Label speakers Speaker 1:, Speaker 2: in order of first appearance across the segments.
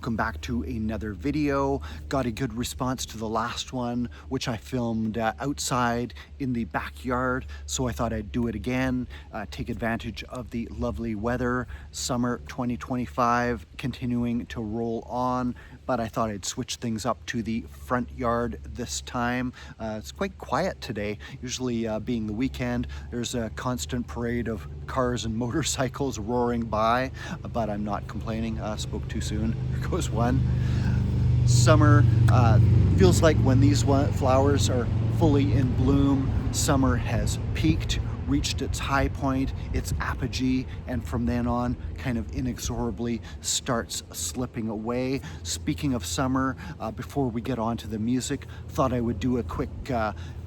Speaker 1: welcome back to another video. Got a good response to the last one, which I filmed outside in the backyard, so I thought I'd do it again, take advantage of the lovely weather. Summer 2025 continuing to roll on, but I thought I'd switch things up to the front yard this time. It's quite quiet today. Usually being the weekend, there's a constant parade of cars and motorcycles roaring by, but I'm not complaining. Spoke too soon. There goes one. Summer feels like when these flowers are fully in bloom, summer has peaked, reached its high point, its apogee, and from then on kind of inexorably starts slipping away. Speaking of summer, before we get on to the music, thought I would do a quick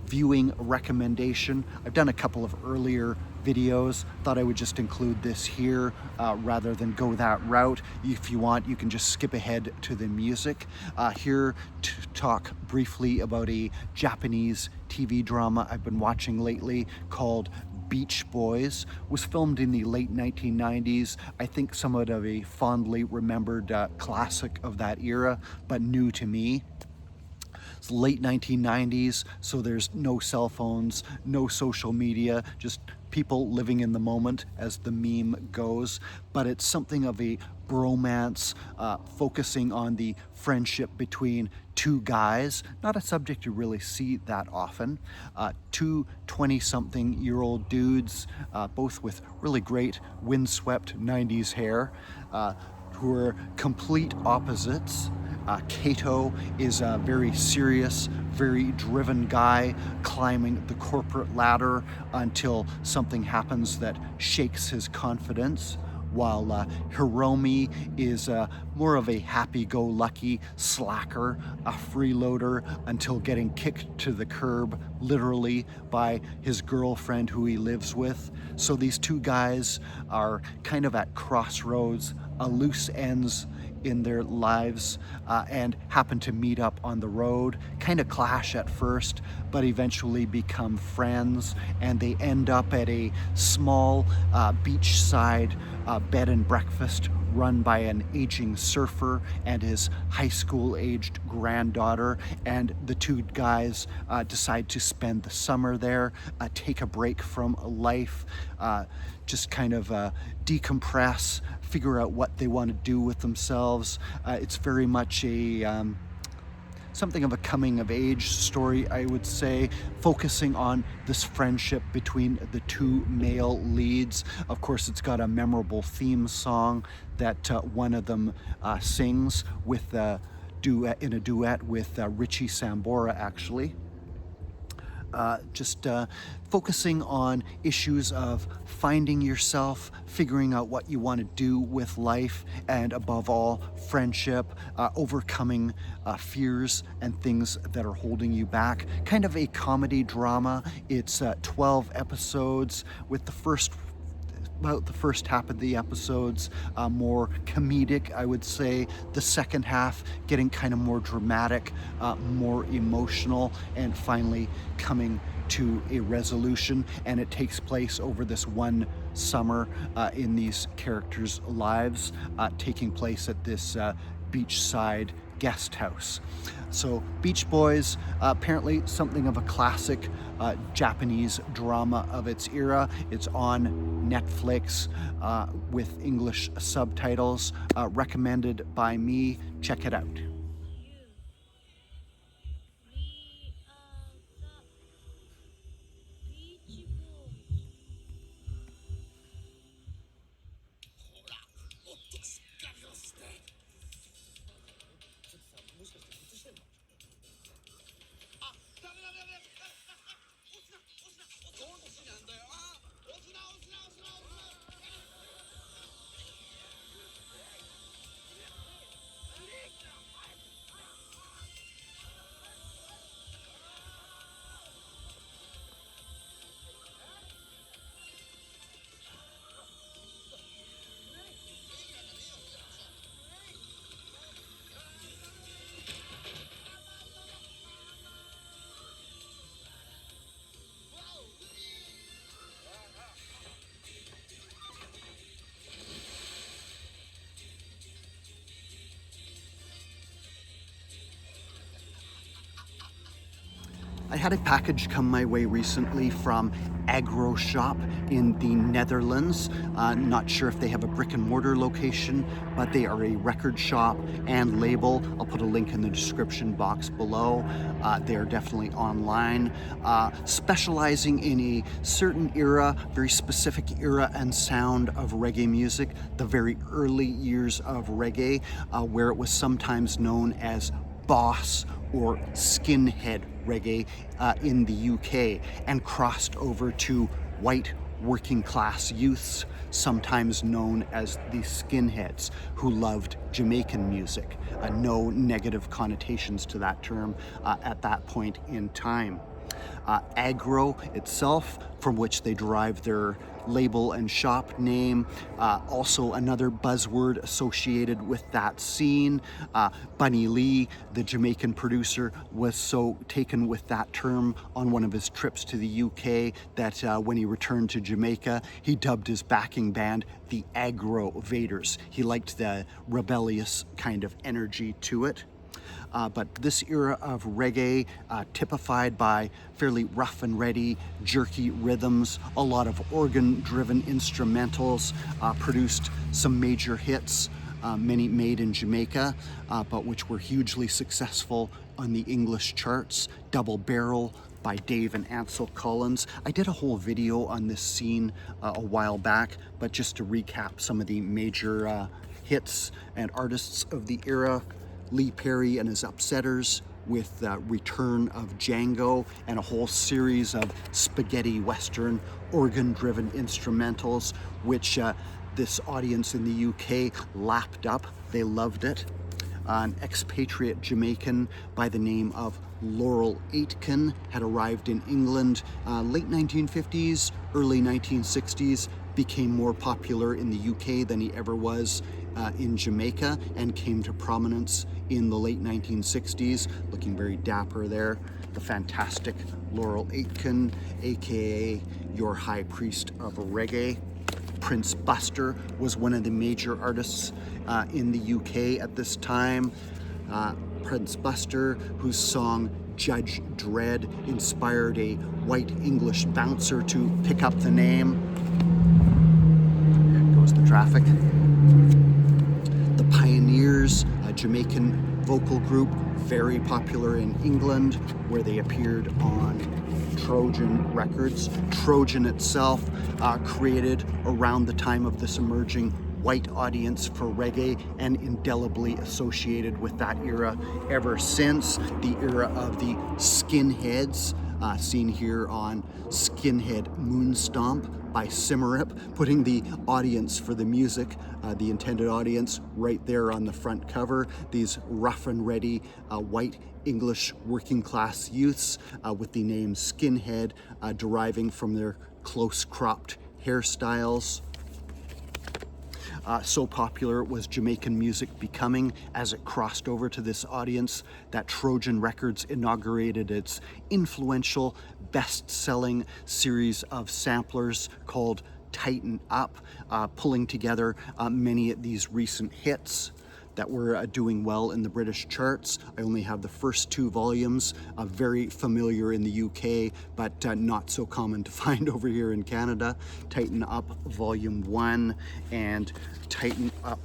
Speaker 1: viewing recommendation. I've done a couple of earlier videos, thought I would just include this here rather than go that route. If you want, you can just skip ahead to the music. Here to talk briefly about a Japanese TV drama I've been watching lately called Beach Boys. Was filmed in the late 1990s. I think somewhat of a fondly remembered classic of that era, but new to me. It's late 1990s, so there's no cell phones, no social media, just people living in the moment, as the meme goes. But it's something of a bromance, focusing on the friendship between two guys, not a subject you really see that often. Two 20-something-year-old dudes, both with really great windswept 90s hair, who are complete opposites. Kato is a very serious, very driven guy climbing the corporate ladder until something happens that shakes his confidence, while Hiromi is more of a happy-go-lucky slacker, a freeloader, until getting kicked to the curb, literally, by his girlfriend who he lives with. So these two guys are kind of at crossroads, loose ends in their lives, and happen to meet up on the road, kind of clash at first, but eventually become friends, and they end up at a small beachside bed and breakfast run by an aging surfer and his high school aged granddaughter, and the two guys decide to spend the summer there, take a break from life, just kind of decompress, figure out what they want to do with themselves. It's very much a something of a coming-of-age story, I would say, focusing on this friendship between the two male leads. Of course, it's got a memorable theme song that one of them sings with in a duet with Richie Sambora, actually. Just focusing on issues of finding yourself, figuring out what you want to do with life, and above all, friendship, overcoming fears and things that are holding you back. Kind of a comedy drama. It's 12 episodes, with about the first half of the episodes more comedic, I would say. The second half getting kind of more dramatic, more emotional, and finally coming to a resolution. And it takes place over this one summer in these characters' lives, taking place at this beachside guest house. So Beach Boys, apparently something of a classic Japanese drama of its era. It's on Netflix with English subtitles. Recommended by me. Check it out. I had a package come my way recently from Aggro shop in the Netherlands. Not sure if they have a brick and mortar location, but they are a record shop and label. I'll put a link in the description box below. They are definitely online, specializing in a certain era, very specific era and sound of reggae music, the very early years of reggae, where it was sometimes known as boss or skinhead reggae in the UK, and crossed over to white working class youths, sometimes known as the skinheads, who loved Jamaican music. No negative connotations to that term at that point in time. Aggro itself, from which they derive their label and shop name, also another buzzword associated with that scene. Bunny Lee, the Jamaican producer, was so taken with that term on one of his trips to the UK that when he returned to Jamaica, he dubbed his backing band the Aggro Vaders. He liked the rebellious kind of energy to it. But this era of reggae, typified by fairly rough and ready, jerky rhythms, a lot of organ-driven instrumentals, produced some major hits, many made in Jamaica, but which were hugely successful on the English charts. Double Barrel by Dave and Ansel Collins. I did a whole video on this scene a while back, but just to recap some of the major hits and artists of the era: Lee Perry and his Upsetters with Return of Django, and a whole series of spaghetti western organ-driven instrumentals, which this audience in the UK lapped up. They loved it. An expatriate Jamaican by the name of Laurel Aitken had arrived in England late 1950s, early 1960s, became more popular in the UK than he ever was in Jamaica, and came to prominence in the late 1960s, looking very dapper there. The fantastic Laurel Aitken, aka your High Priest of Reggae. Prince Buster was one of the major artists in the UK at this time. Prince Buster, whose song Judge Dredd inspired a white English bouncer to pick up the name. There goes the traffic. The Pioneers, a Jamaican vocal group, very popular in England, where they appeared on Trojan Records. Trojan itself created around the time of this emerging white audience for reggae, and indelibly associated with that era ever since. The era of the skinheads, seen here on Skinhead Moonstomp by Simmerip, putting the audience for the music, the intended audience, right there on the front cover. These rough and ready white English working class youths with the name Skinhead deriving from their close cropped hairstyles. So popular was Jamaican music becoming as it crossed over to this audience that Trojan Records inaugurated its influential, best-selling series of samplers called Tighten Up, pulling together many of these recent hits that were doing well in the British charts. I only have the first two volumes, very familiar in the UK, but not so common to find over here in Canada. Tighten Up Volume 1 and Tighten Up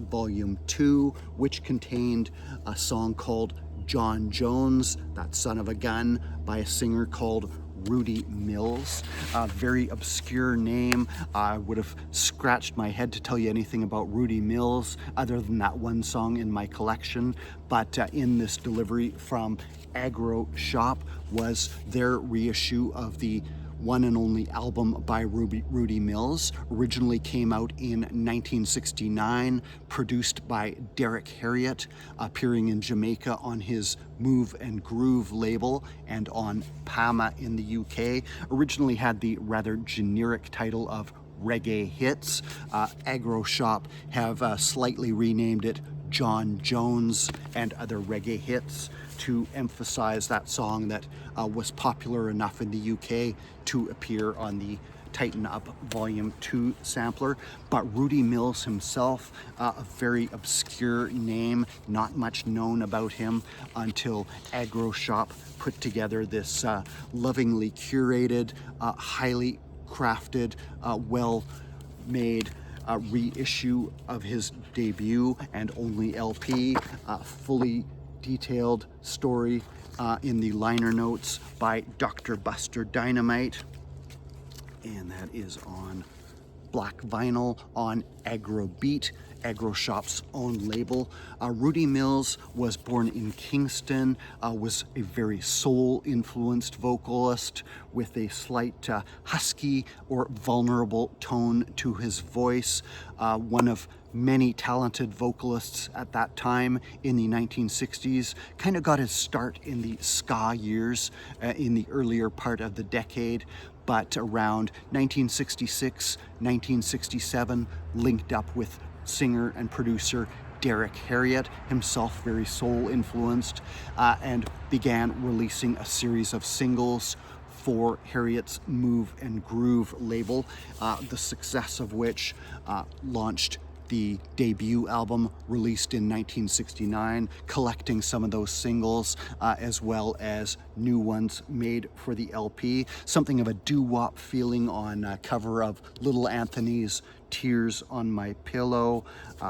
Speaker 1: Volume 2, which contained a song called John Jones, that son of a gun, by a singer called Rudy Mills. A very obscure name. I would have scratched my head to tell you anything about Rudy Mills other than that one song in my collection, but in this delivery from Aggro Shop was their reissue of the one and only album by Rudy Mills. Originally came out in 1969, produced by Derek Harriott, appearing in Jamaica on his Move and Groove label and on Pama in the UK. Originally had the rather generic title of Reggae Hits. Aggro Shop have slightly renamed it John Jones and Other Reggae Hits to emphasize that song that was popular enough in the UK to appear on the Tighten Up Volume 2 sampler. But Rudy Mills himself, a very obscure name, not much known about him until Aggro Shop put together this lovingly curated, highly crafted, well-made reissue of his debut and only LP, fully detailed story in the liner notes by Dr. Buster Dynamite, and that is on black vinyl on Aggro Beat, Aggro Shop's own label. Rudy Mills was born in Kingston, was a very soul-influenced vocalist with a slight husky or vulnerable tone to his voice. One of many talented vocalists at that time in the 1960s, kind of got his start in the ska years in the earlier part of the decade, but around 1966, 1967, linked up with singer and producer Derek Harriott, himself very soul-influenced, and began releasing a series of singles for Harriott's Move and Groove label, the success of which launched the debut album released in 1969, collecting some of those singles as well as new ones made for the LP. Something of a doo-wop feeling on cover of Little Anthony's Tears on My Pillow,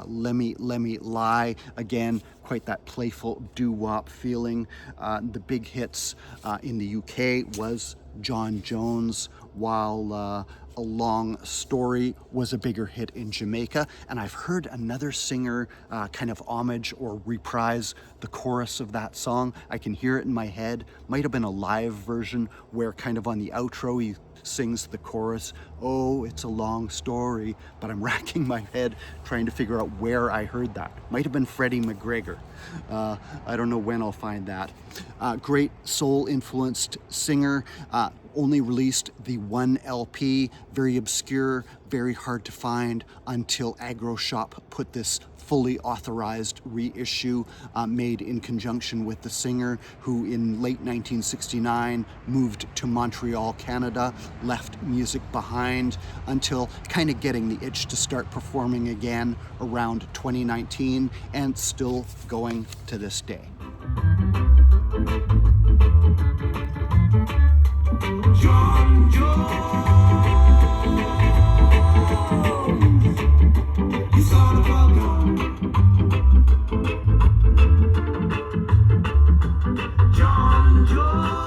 Speaker 1: Lemme Lie, again, quite that playful doo-wop feeling. The big hits in the UK was John Jones, while A Long Story was a bigger hit in Jamaica. And I've heard another singer kind of homage or reprise the chorus of that song. I can hear it in my head. Might have been a live version where kind of on the outro he sings the chorus, "Oh, it's a long story," but I'm racking my head trying to figure out where I heard that. Might have been Freddie McGregor. I don't know when I'll find that. Great soul-influenced singer, only released the one LP, very obscure, very hard to find until Aggro Shop put this fully authorized reissue made in conjunction with the singer, who in late 1969 moved to Montreal, Canada, left music behind until kind of getting the itch to start performing again around 2019, and still going to this day.
Speaker 2: John Jones, you son of a gun. John Jones,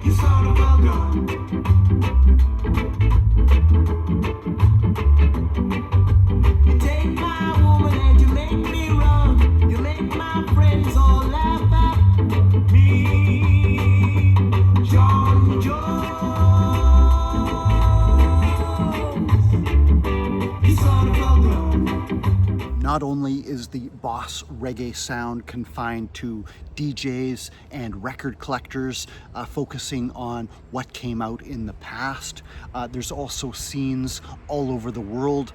Speaker 2: you son of a gun. You take my woman and you make me run. You make my friends all laugh at me. John Jones, you son of a gun.
Speaker 1: Not only is the boss reggae sound confined to DJs and record collectors focusing on what came out in the past, there's also scenes all over the world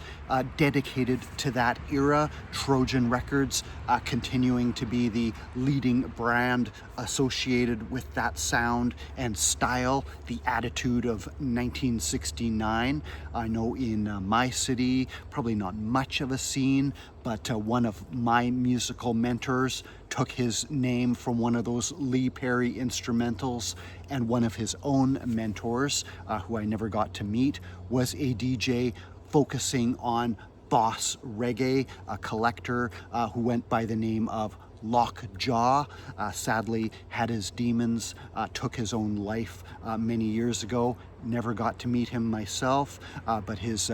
Speaker 1: dedicated to that era. Trojan Records continuing to be the leading brand associated with that sound and style, the attitude of 1969. I know in my city, probably not much of a scene, but one of my musical mentors took his name from one of those Lee Perry instrumentals, and one of his own mentors, who I never got to meet, was a DJ focusing on boss reggae, a collector who went by the name of Lockjaw. Sadly had his demons, took his own life many years ago. Never got to meet him myself, but his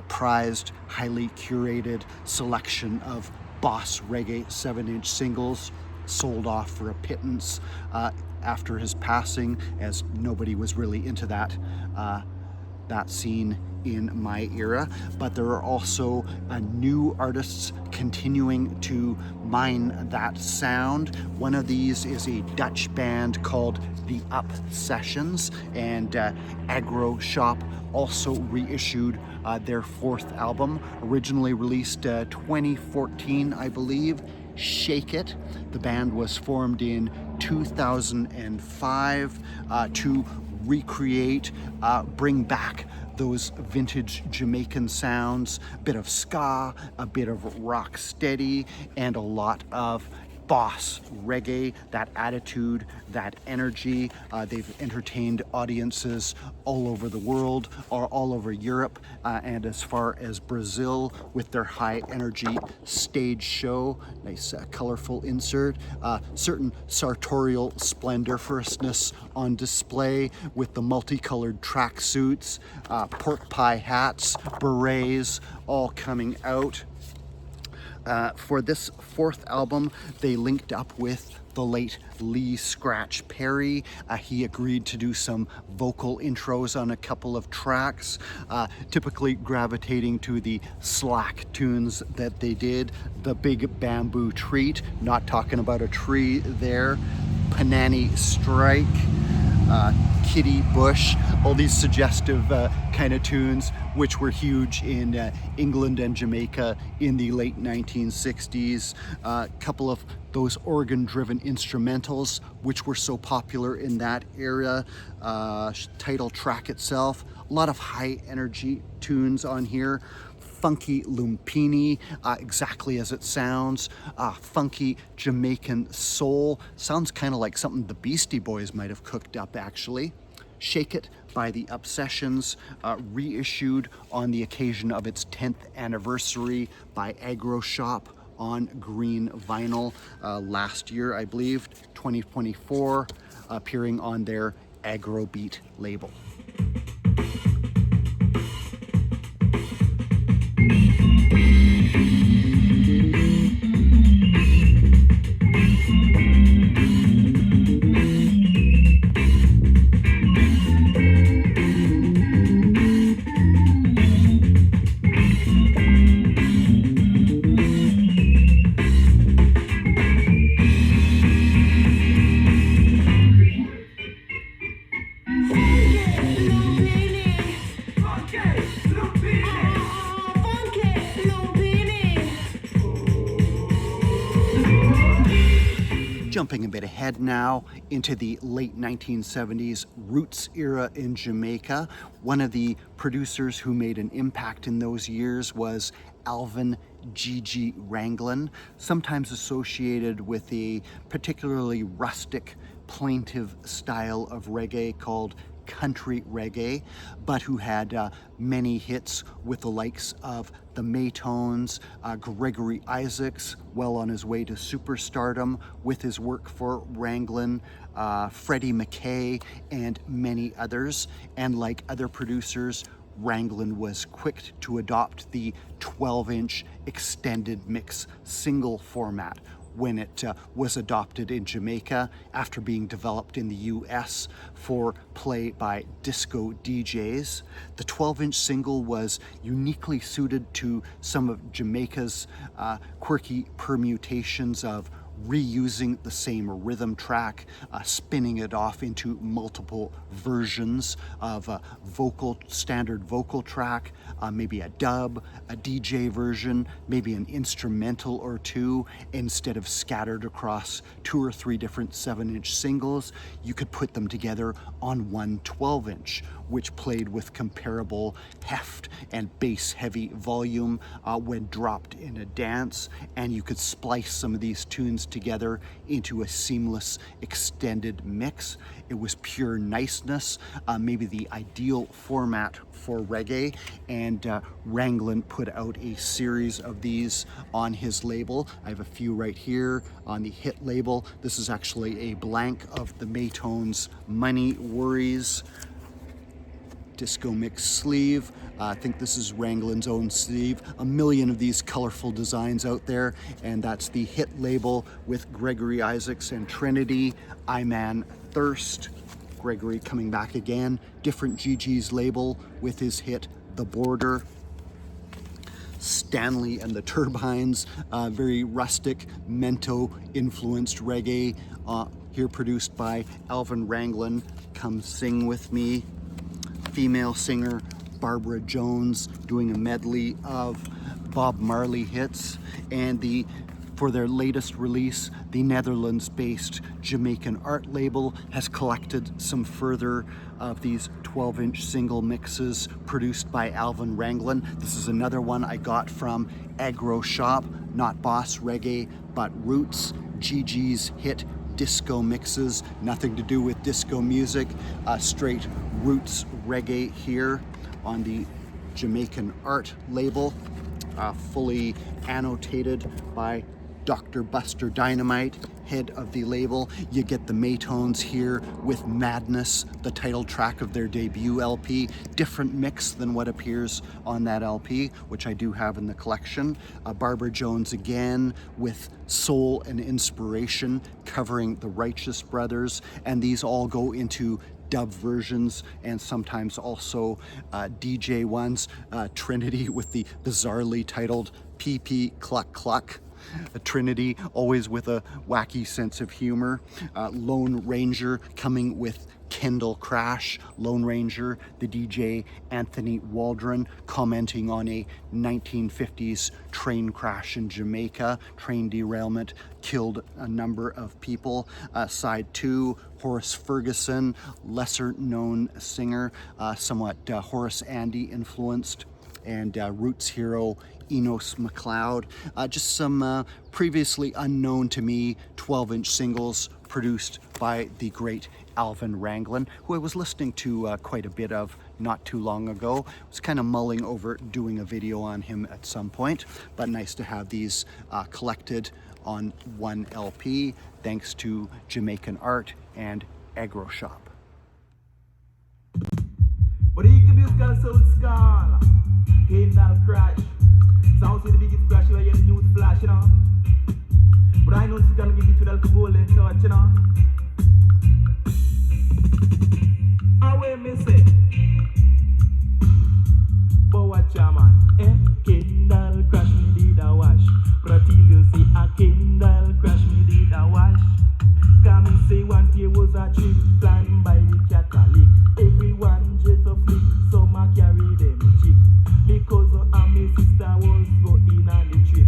Speaker 1: prized, highly curated selection of boss reggae 7-inch singles sold off for a pittance after his passing, as nobody was really into that scene in my era. But there are also new artists continuing to mine that sound. One of these is a Dutch band called the Upsessions, and Aggro Shop also reissued their 4th album, originally released 2014, I believe, Shake It. The band was formed in 2005 to recreate, bring back those vintage Jamaican sounds, a bit of ska, a bit of rock steady, and a lot of boss reggae, that attitude, that energy. They've entertained audiences all over the world, or all over Europe, and as far as Brazil with their high energy stage show. Nice colorful insert. Certain sartorial splendorousness on display with the multicolored tracksuits, pork pie hats, berets, all coming out. For this fourth album, they linked up with the late Lee Scratch Perry. He agreed to do some vocal intros on a couple of tracks, typically gravitating to the slack tunes that they did. The Big Bamboo Treat, not talking about a tree there. Panani Strike, Kitty Bush, all these suggestive kind of tunes which were huge in England and Jamaica in the late 1960s. A couple of those organ-driven instrumentals which were so popular in that era. Title track itself, a lot of high energy tunes on here. Funky Lumpini, exactly as it sounds. Funky Jamaican soul, sounds kind of like something the Beastie Boys might have cooked up actually. Shake It by the Upsessions, reissued on the occasion of its 10th anniversary by Aggro Shop on green vinyl last year, I believe, 2024, appearing on their Aggro Beat label. Jumping a bit ahead now into the late 1970s roots era in Jamaica. One of the producers who made an impact in those years was Alvin Gigi Ranglin, sometimes associated with a particularly rustic, plaintive style of reggae called country reggae, but who had many hits with the likes of the Maytones, Gregory Isaacs, well on his way to superstardom with his work for Ranglin, Freddie McKay, and many others. And like other producers, Ranglin was quick to adopt the 12-inch extended mix single format when it was adopted in Jamaica after being developed in the US for play by disco DJs. The 12-inch single was uniquely suited to some of Jamaica's quirky permutations of reusing the same rhythm track, spinning it off into multiple versions of a standard vocal track, maybe a dub, a DJ version, maybe an instrumental or two. Instead of scattered across 2 or 3 different 7-inch singles, you could put them together on one 12-inch, which played with comparable heft and bass-heavy volume when dropped in a dance, and you could splice some of these tunes together into a seamless extended mix. It was pure niceness, maybe the ideal format for reggae, and Ranglin put out a series of these on his label. I have a few right here on the Hit label. This is actually a blank of the Maytones' Money Worries disco mix sleeve. I think this is Ranglin's own sleeve. A million of these colorful designs out there, and that's the Hit label with Gregory Isaacs and Trinity. I Man Thirst. Gregory coming back again. Different Gigi's label with his hit The Border. Stanley and the Turbines, very rustic, Mento-influenced reggae, here produced by Alvin Ranglin. Come Sing With Me. Female singer Barbara Jones doing a medley of Bob Marley hits, and the For their latest release, the Netherlands-based Jamaican art label has collected some further of these 12-inch single mixes produced by Alvin Ranglin. This is another one I got from Aggro shop, not Boss Reggae, but Roots, Gigi's hit disco mixes, nothing to do with disco music, straight Roots Reggae here on the Jamaican art label, fully annotated by Dr. Buster Dynamite, head of the label. You get the Maytones here with Madness, the title track of their debut LP. Different mix than what appears on that LP, which I do have in the collection. Barbara Jones again with Soul and Inspiration covering the Righteous Brothers, and these all go into dub versions and sometimes also DJ ones. Trinity with the bizarrely titled PP Cluck Cluck. Trinity, always with a wacky sense of humor. Lone Ranger coming with Kendall Crash. Lone Ranger, the DJ Anthony Waldron, commenting on a 1950s train crash in Jamaica. Train derailment killed a number of people. Side 2, Horace Ferguson, lesser known singer, somewhat Horace Andy influenced, and Roots hero Enos McLeod. Just some previously unknown to me 12-inch singles produced by the great Alvin Ranglin, who I was listening to quite a bit of not too long ago. I was kind of mulling over doing a video on him at some point, but nice to have these collected on one LP, thanks to Jamaican Art and Aggro Shop.
Speaker 2: But he could be a sound skull. Kendall Crash. Sounds with the biggest crash you hear the news flash, you know. But I know it's gonna give it to the golden touch, you know. Away me say. But watch ya man, Kendall Crash me did a wash. But till you see a Kendall Crash me did a wash. Come and say once there was a trip planned by the Catholic. Everyone just a flick, some a carry them chick. Because my sister was going on the trip.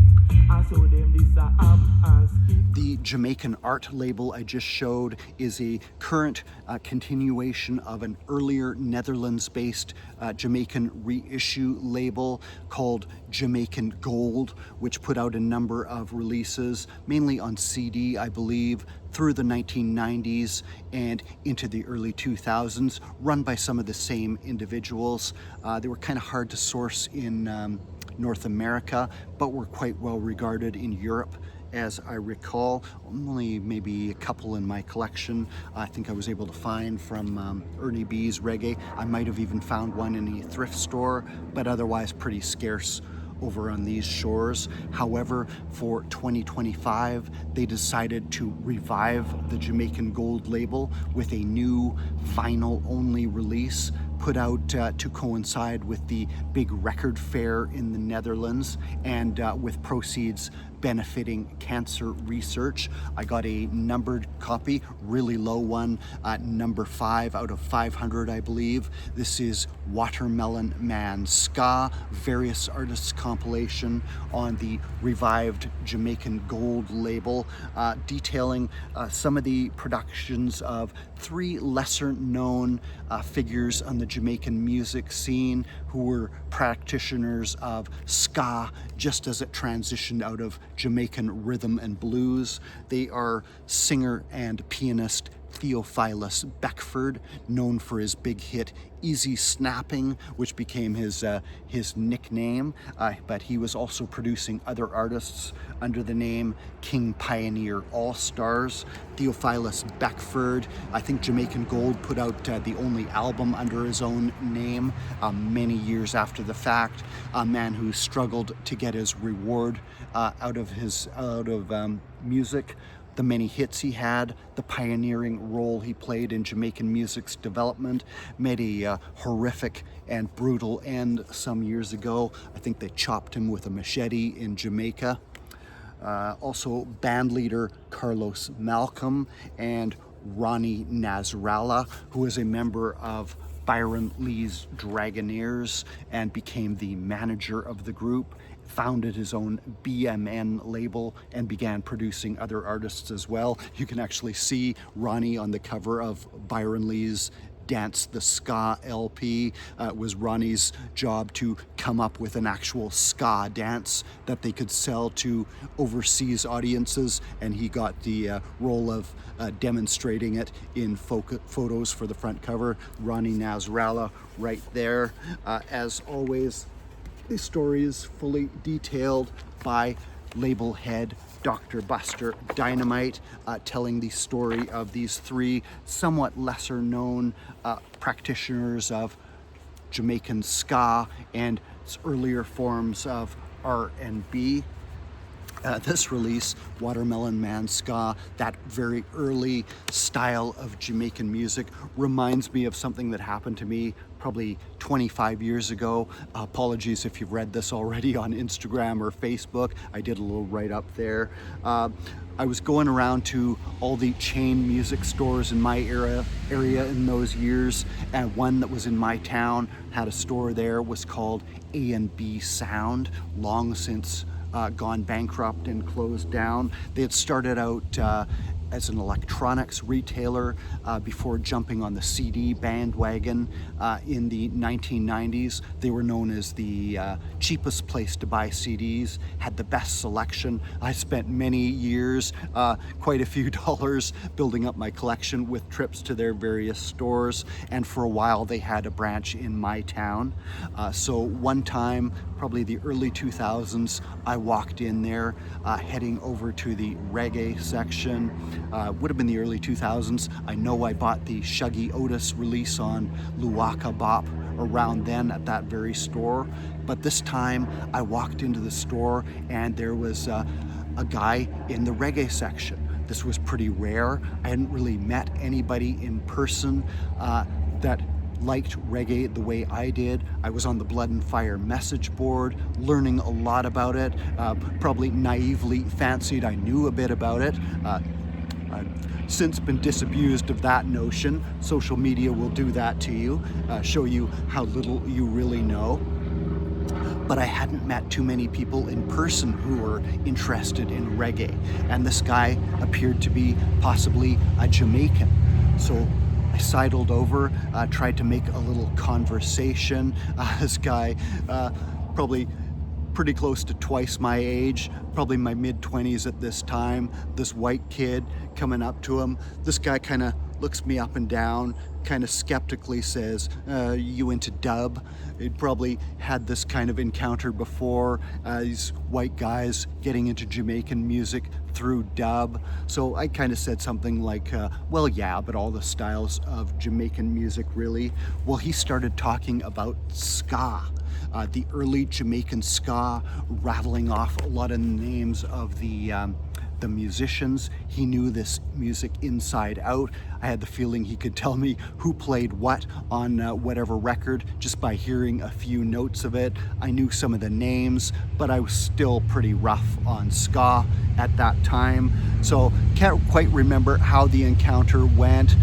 Speaker 2: I saw them this a up and skip.
Speaker 1: The Jamaican art label I just showed is a current continuation of an earlier Netherlands-based Jamaican reissue label called Jamaican Gold, which put out a number of releases, mainly on CD, I believe, through the 1990s and into the early 2000s, run by some of the same individuals. They were kind of hard to source in North America, but were quite well regarded in Europe, as I recall. Only maybe a couple in my collection I think I was able to find from Ernie B's Reggae. I might have even found one in a thrift store, but otherwise pretty scarce over on these shores. However, for 2025, they decided to revive the Jamaican Gold label with a new vinyl-only release put out to coincide with the big record fair in the Netherlands, and with proceeds benefiting cancer research. I got a numbered copy, really low one, number 5 out of 500, I believe. This is Watermelon Man Ska, various artists compilation on the revived Jamaican Gold label, detailing some of the productions of 3 lesser known figures on the Jamaican music scene who were practitioners of ska just as it transitioned out of Jamaican rhythm and blues. They are singer and pianist Theophilus Beckford, known for his big hit Easy Snapping, which became his nickname, but he was also producing other artists under the name King Pioneer All-Stars. Theophilus Beckford, I think Jamaican Gold put out the only album under his own name many years after the fact. A man who struggled to get his reward out of music. The many hits he had, the pioneering role he played in Jamaican music's development, made a horrific and brutal end some years ago. I think they chopped him with a machete in Jamaica. Also bandleader Carlos Malcolm and Ronnie Nasrallah, who was a member of Byron Lee's Dragonaires and became the manager of the group, founded his own BMN label and began producing other artists as well. You can actually see Ronnie on the cover of Byron Lee's Dance the Ska LP. It was Ronnie's job to come up with an actual ska dance that they could sell to overseas audiences, and he got the role of demonstrating it in photos for the front cover. Ronnie Nasrallah right there. As always, the story is fully detailed by label head Dr. Buster Dynamite, telling the story of these three somewhat lesser known practitioners of Jamaican ska and its earlier forms of R&B. This release, Watermelon Man Ska, that very early style of Jamaican music, reminds me of something that happened to me probably 25 years ago. Apologies if you've read this already on Instagram or Facebook. I did a little write-up there. I was going around to all the chain music stores in my area in those years, and one that was in my town had a store there, was called A&B Sound, long since gone bankrupt and closed down. They had started out as an electronics retailer before jumping on the CD bandwagon in the 1990s. They were known as the cheapest place to buy CDs, had the best selection. I spent many years, quite a few dollars, building up my collection with trips to their various stores, and for a while they had a branch in my town. So one time, probably the early 2000s, I walked in there heading over to the reggae section. Would have been the early 2000s. I know I bought the Shuggy Otis release on Luaka Bop around then at that very store. But this time I walked into the store and there was a guy in the reggae section. This was pretty rare. I hadn't really met anybody in person that liked reggae the way I did. I was on the Blood and Fire message board, learning a lot about it, probably naively fancied I knew a bit about it. I've since been disabused of that notion. Social media will do that to you, show you how little you really know. But I hadn't met too many people in person who were interested in reggae, and this guy appeared to be possibly a Jamaican. So I sidled over, tried to make a little conversation. This guy, probably pretty close to twice my age, probably my mid-20s at this time, this white kid coming up to him. This guy kind of looks me up and down, kind of skeptically says, you into dub? He'd probably had this kind of encounter before, these white guys getting into Jamaican music through dub. So I kind of said something like, well, yeah, but all the styles of Jamaican music, really. Well, he started talking about ska. The early Jamaican ska, rattling off a lot of names of the musicians. He knew this music inside out. I had the feeling he could tell me who played what on whatever record just by hearing a few notes of it. I knew some of the names, but I was still pretty rough on ska at that time. So can't quite remember how the encounter went.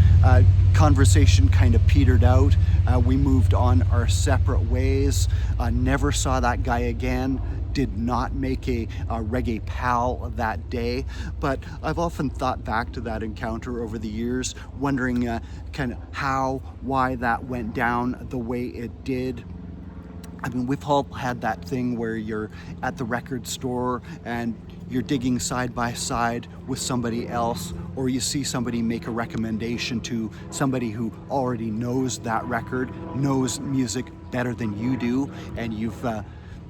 Speaker 1: Conversation kind of petered out. We moved on our separate ways. Never saw that guy again. Did not make a reggae pal that day, but I've often thought back to that encounter over the years, wondering kind of how, why that went down the way it did. I mean, we've all had that thing where you're at the record store and you're digging side by side with somebody else, or you see somebody make a recommendation to somebody who already knows that record, knows music better than you do, and you've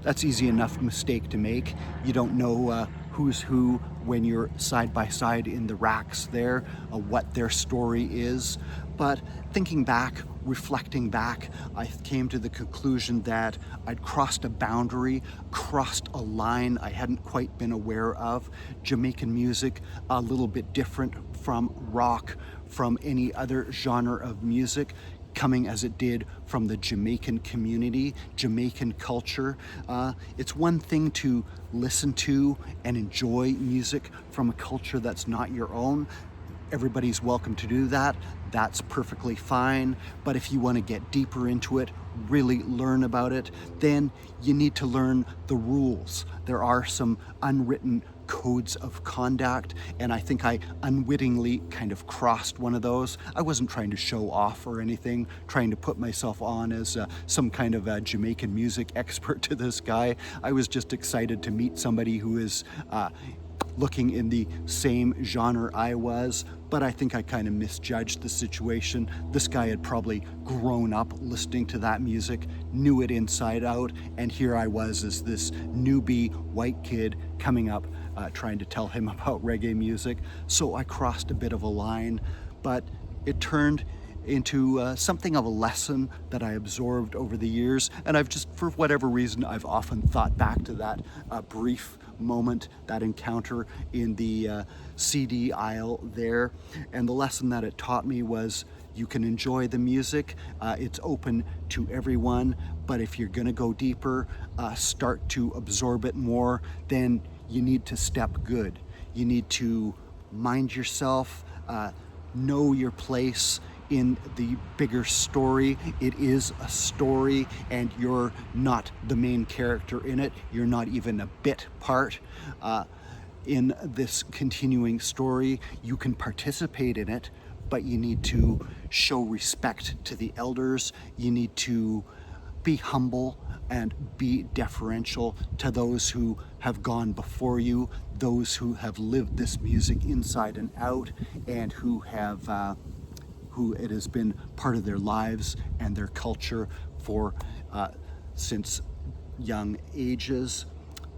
Speaker 1: that's easy enough mistake to make. You don't know who's who when you're side by side in the racks there, what their story is. But thinking back, reflecting back, I came to the conclusion that I'd crossed a boundary, crossed a line I hadn't quite been aware of. Jamaican music, a little bit different from rock, from any other genre of music, coming as it did from the Jamaican community, Jamaican culture. It's one thing to listen to and enjoy music from a culture that's not your own. everybody's welcome to do that. That's perfectly fine. But if you want to get deeper into it, really learn about it, then you need to learn the rules. There are some unwritten codes of conduct, and I think I unwittingly kind of crossed one of those. I wasn't trying to show off or anything, trying to put myself on as some kind of a Jamaican music expert to this guy. I was just excited to meet somebody who is looking in the same genre I was, but I think I kind of misjudged the situation. This guy had probably grown up listening to that music, knew it inside out, and here I was as this newbie white kid coming up trying to tell him about reggae music. So I crossed a bit of a line, but it turned into something of a lesson that I absorbed over the years, and I've just, for whatever reason, I've often thought back to that brief moment, that encounter in the CD aisle there, and the lesson that it taught me was you can enjoy the music, it's open to everyone, but if you're gonna go deeper, start to absorb it more, then you need to step good. You need to mind yourself, know your place in the bigger story. It is a story, and you're not the main character in it. You're not even a bit part in this continuing story. You can participate in it, but you need to show respect to the elders. You need to be humble and be deferential to those who have gone before you, those who have lived this music inside and out, and who it has been part of their lives and their culture for since young ages.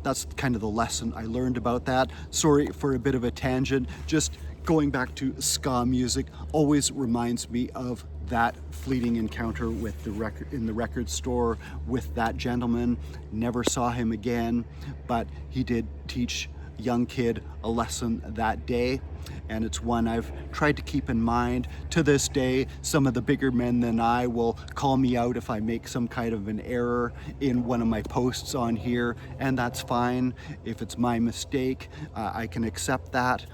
Speaker 1: That's kind of the lesson I learned about that. Sorry for a bit of a tangent. Just going back to ska music always reminds me of that fleeting encounter with in the record store with that gentleman. Never saw him again, but he did teach a young kid a lesson that day, and it's one I've tried to keep in mind. To this day, some of the bigger men than I will call me out if I make some kind of an error in one of my posts on here, and that's fine. If it's my mistake, I can accept that.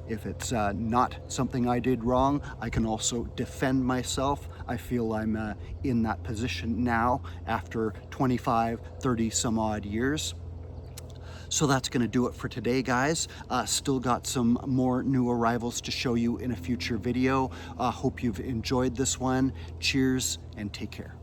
Speaker 1: If it's not something I did wrong, I can also defend myself. I feel I'm in that position now after 25, 30 some odd years. So that's going to do it for today, guys. Still got some more new arrivals to show you in a future video. Hope you've enjoyed this one. Cheers and take care.